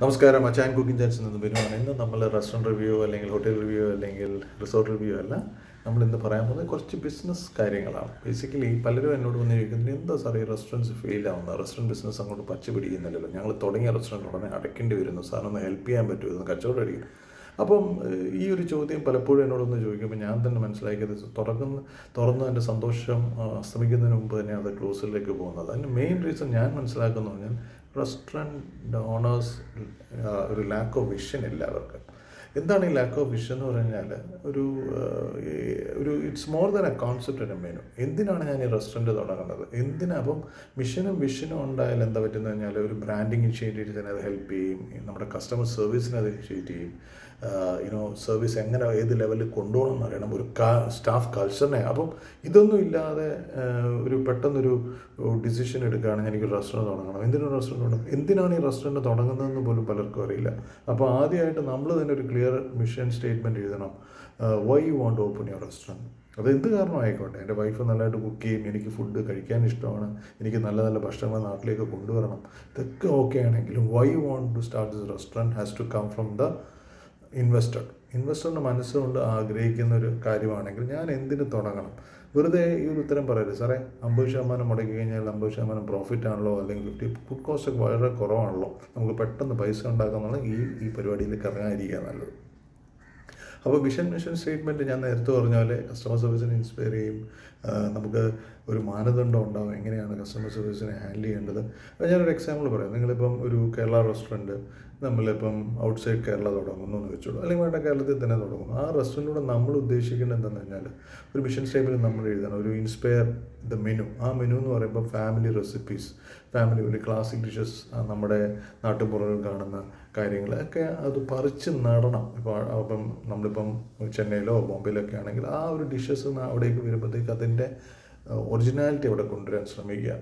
നമസ്കാരം. അച്ചായൻ കുക്കിംഗ് ചാൻസിൽ നിന്ന് വരുവാണ്. ഇന്ന് നമ്മൾ റെസ്റ്റോറൻറ്റ് റിവ്യൂ അല്ലെങ്കിൽ ഹോട്ടൽ റിവ്യൂ അല്ലെങ്കിൽ റിസോർട്ട് റിവ്യൂ അല്ല. നമ്മളിന്ന് പറയാൻ പോകുന്നത് കുറച്ച് ബിസിനസ് കാര്യങ്ങളാണ്. ബേസിക്കലി പലരും എന്നോട് വന്ന് ചോദിക്കുന്നത്, എന്താ സാർ ഈ റെസ്റ്റോറൻറ്റ്സ് ഫെയിൽ ആവുന്നത്, റെസ്റ്റോറൻറ്റ് ബിസിനസ് അങ്ങോട്ട് പച്ച പിടിക്കുന്നില്ലല്ലോ, ഞങ്ങൾ തുടങ്ങിയ റെസ്റ്റോറൻറ്റ് ഉടനെ അടയ്ക്കേണ്ടി വരുന്നു, സാറിനൊന്ന് ഹെൽപ്പ് ചെയ്യാൻ പറ്റുമോ, ഇതൊന്ന് കച്ചവടം അടിക്കും. അപ്പം ഈ ഒരു ചോദ്യം പലപ്പോഴും എന്നോടൊന്ന് ചോദിക്കുമ്പോൾ ഞാൻ തന്നെ മനസ്സിലാക്കിയത്, തുറന്ന് എൻ്റെ സന്തോഷം അസ്തമിക്കുന്നതിന് മുമ്പ് തന്നെ അത് ക്ലോസിലേക്ക് പോകുന്നത്. അതിന് മെയിൻ റീസൺ ഞാൻ മനസ്സിലാക്കുന്നു പറഞ്ഞാൽ റെസ്റ്റോറൻറ്റ് ഓണേഴ്സ് ഒരു ലാക്ക് ഓഫ് വിഷൻ എല്ലാവർക്കും. എന്താണ് ഈ ലാക്ക് ഓഫ് വിഷൻ എന്ന് പറഞ്ഞാൽ, ഒരു it's more than A concept and A menu. എന്തിനാണ് ഞാൻ ഈ റെസ്റ്റോറൻറ്റ് തുടങ്ങുന്നത്, അപ്പം മിഷനും വിഷനും ഉണ്ടായാൽ എന്താ പറ്റുന്നത് പറഞ്ഞാൽ, ഒരു ബ്രാൻഡിങ് ഇനിഷ്യേറ്റീവ് തന്നെ അത് ഹെൽപ്പ് ചെയ്യും, നമ്മുടെ കസ്റ്റമർ സർവീസിനെ അത് ഇനിഷ്യേറ്റ് ചെയ്യും, സർവീസ് എങ്ങനെ ഏത് ലെവലിൽ കൊണ്ടുപോകണം എന്ന് അറിയണം, ഒരു സ്റ്റാഫ് കൾച്ചറിനെ. അപ്പം ഇതൊന്നും ഇല്ലാതെ ഒരു പെട്ടെന്നൊരു ഡിസിഷൻ എടുക്കുകയാണെങ്കിൽ എനിക്കൊരു റെസ്റ്റോറൻറ്റ് തുടങ്ങണം, എന്തിനൊരു റെസ്റ്റോറൻറ്റ് തുടങ്ങണം, എന്തിനാണ് ഈ റെസ്റ്റോറൻറ്റ് തുടങ്ങുന്നതെന്ന് പോലും പലർക്കും അറിയില്ല. അപ്പോൾ ആദ്യമായിട്ട് നമ്മൾ തന്നെ ഒരു ക്ലിയർ മിഷൻ സ്റ്റേറ്റ്മെൻറ്റ് എഴുതണം. Why you want to open your restaurant. അത് എന്ത് കാരണമായിക്കോട്ടെ, എൻ്റെ വൈഫ് നല്ലതായിട്ട് കുക്ക് ചെയ്യും, എനിക്ക് ഫുഡ് കഴിക്കാൻ ഇഷ്ടമാണ്, എനിക്ക് നല്ല നല്ല ഭക്ഷണങ്ങൾ നാട്ടിലേക്ക് കൊണ്ടുവരണം, ഇതൊക്കെ ഓക്കെ ആണെങ്കിലും why you want to start this restaurant has to come from the ഇൻവെസ്റ്ററിൻ്റെ മനസ്സുകൊണ്ട് ആഗ്രഹിക്കുന്ന ഒരു കാര്യമാണെങ്കിൽ ഞാൻ എന്തിന് തുടങ്ങണം. വെറുതെ ഈ ഒരു ഉത്തരം പറയരുത്, സാറേ 50% മുടക്കി കഴിഞ്ഞാൽ 50% പ്രോഫിറ്റ് ആണല്ലോ, അല്ലെങ്കിൽ ഫുഡ് കോസ്റ്റ് ഒക്കെ വളരെ കുറവാണല്ലോ, നമുക്ക് പെട്ടെന്ന് പൈസ ഉണ്ടാക്കാമെന്നുള്ള ഈ പരിപാടിയിലേക്ക് ഇറങ്ങാതിരിക്കുക നല്ലത്. അപ്പോൾ മിഷൻ സ്റ്റേറ്റ്മെൻറ്റ് ഞാൻ നേരത്തെ പറഞ്ഞ പോലെ കസ്റ്റമർ സർവീസിനെ ഇൻസ്പയർ ചെയ്യും. നമുക്ക് ഒരു മാനദണ്ഡം ഉണ്ടാവും എങ്ങനെയാണ് കസ്റ്റമർ സർവീസിനെ ഹാൻഡിൽ ചെയ്യേണ്ടത്. അപ്പോൾ ഞാനൊരു എക്സാമ്പിൾ പറയാം. നിങ്ങളിപ്പം ഒരു കേരള റെസ്റ്റോറൻറ്റ് നമ്മളിപ്പം ഔട്ട്സൈഡ് കേരള തുടങ്ങുന്നു എന്ന് വെച്ചോളൂ, അല്ലെങ്കിൽ വേണ്ട കേരളത്തിൽ തന്നെ തുടങ്ങുന്നു. ആ റെസ്റ്റോറൻറ്റിലൂടെ നമ്മൾ ഉദ്ദേശിക്കേണ്ടത് എന്താണെന്ന് കഴിഞ്ഞാൽ, ഒരു മിഷൻ സ്റ്റേറ്റ്മെൻറ്റ് നമ്മൾ എഴുതണം, ഒരു ഇൻസ്പയർ ദ മെനു. ആ മെനു എന്ന് പറയുമ്പോൾ ഫാമിലി റെസിപ്പീസ്, ഫാമിലി ഒരു ക്ലാസിക് ഡിഷസ്, നമ്മുടെ നാട്ടുപുറങ്ങളിൽ കാണുന്ന കാര്യങ്ങളൊക്കെ അത് പറിച്ച് നടണം. അപ്പം നമ്മളിപ്പം ചെന്നൈയിലോ ബോംബെയിലൊക്കെ ആണെങ്കിൽ ആ ഒരു ഡിഷസ് അവിടേക്ക് വരുമ്പോഴത്തേക്ക് അതിൻ്റെ ഒറിജിനാലിറ്റി അവിടെ കൊണ്ടുവരാൻ ശ്രമിക്കുക.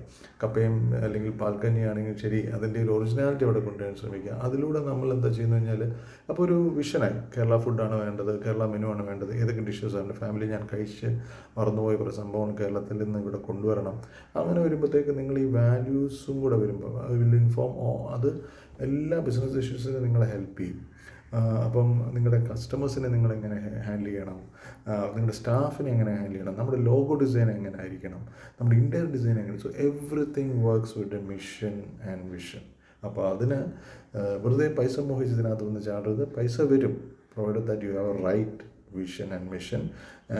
കപ്പയും അല്ലെങ്കിൽ പാൽക്കഞ്ഞി ആണെങ്കിൽ ശരി, അതിൻ്റെ ഒരു ഒറിജിനാലിറ്റി അവിടെ കൊണ്ടുവരാൻ ശ്രമിക്കുക. അതിലൂടെ നമ്മൾ എന്താ ചെയ്യുന്നു കഴിഞ്ഞാൽ, അപ്പോൾ ഒരു വിഷനായി കേരള ഫുഡാണ് വേണ്ടത്, കേരള മെനു ആണ് വേണ്ടത്, ഏതൊക്കെ ഡിഷസാണ് ഫാമിലി ഞാൻ കഴിച്ച് മറന്നുപോയ കുറേ സംഭവം കേരളത്തിൽ നിന്ന് ഇവിടെ കൊണ്ടുവരണം. അങ്ങനെ വരുമ്പോഴത്തേക്ക് നിങ്ങൾ ഈ വാല്യൂസും കൂടെ വരുമ്പോൾ വിൽ ഇൻഫോം അത് എല്ലാ ബിസിനസ് ഇഷ്യൂസിനും നിങ്ങളെ ഹെൽപ്പ് ചെയ്യും. അപ്പം നിങ്ങളുടെ കസ്റ്റമേഴ്സിനെ നിങ്ങളെങ്ങനെ ഹാൻഡിൽ ചെയ്യണം, നിങ്ങളുടെ സ്റ്റാഫിനെ എങ്ങനെ ഹാൻഡിൽ ചെയ്യണം, നമ്മുടെ ലോഗോ ഡിസൈൻ എങ്ങനെ ആയിരിക്കണം, നമ്മുടെ ഇൻറ്റീരിയർ ഡിസൈൻ എങ്ങനെ. So everything works with a mission and vision. അപ്പോൾ അതിന് വെറുതെ പൈസ മോഹിച്ചതിനകത്ത് വന്ന് ചാടരുത്. പൈസ വരും, provided that you have a right vision and mission.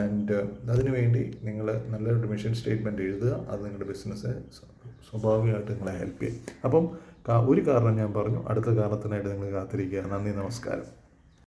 And അതിനുവേണ്ടി നിങ്ങൾ നല്ലൊരു മിഷൻ സ്റ്റേറ്റ്മെൻറ്റ് എഴുതുക. അത് നിങ്ങളുടെ ബിസിനസ്സെ സ്വാഭാവികമായിട്ട് നിങ്ങളെ ഹെൽപ്പ് ചെയ്യും. അപ്പം ഒരു കാരണം ഞാൻ പറഞ്ഞു, അടുത്ത കാരണത്തിനായിട്ട് നിങ്ങൾ കാത്തിരിക്കുക. നന്ദി, നമസ്കാരം.